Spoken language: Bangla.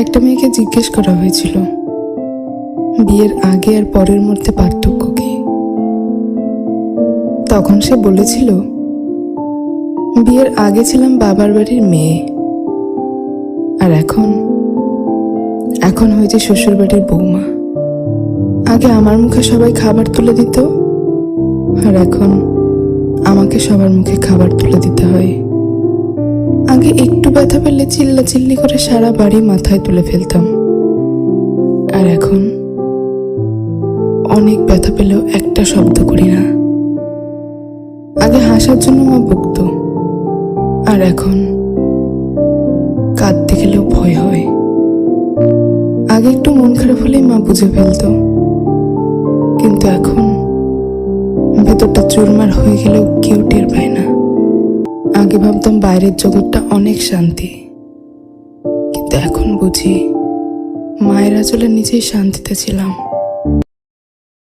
একটা মেয়েকে জিজ্ঞেস করা হয়েছিল বিয়ের আগে আর পরের মধ্যে পার্থক্য কি। তখন সে বলেছিল, বিয়ের আগে ছিলাম বাবার বাড়ির মেয়ে, আর এখন হয়েছে শ্বশুর বাড়ির বৌমা। আগে আমার মুখে সবাই খাবার তুলে দিত, আর এখন আমাকে সবার মুখে খাবার তুলে দিতে হয়। আগে একটু ব্যথা পেলে চিল্লাচিল্লি করে সারা বাড়ি মাথায় তুলে ফেলতাম, আর এখন অনেক ব্যথা পেলেও একটা শব্দ করি না। আগে হাসার জন্য মা বকতো, আর এখন কাঁদতে গেলেও ভয় হয়। আগে একটু মন খারাপ হলেই মা বুঝে ফেলতো, কিন্তু এখন ভেতরটা চুরমার হয়ে গেলেও কেউ টের পায় না। আগে ভাবতাম বাইরের জগৎটা অনেক শান্তি, কিন্তু এখন বুঝি মায়ের আঁচলের নিচেই শান্তিতে ছিলাম।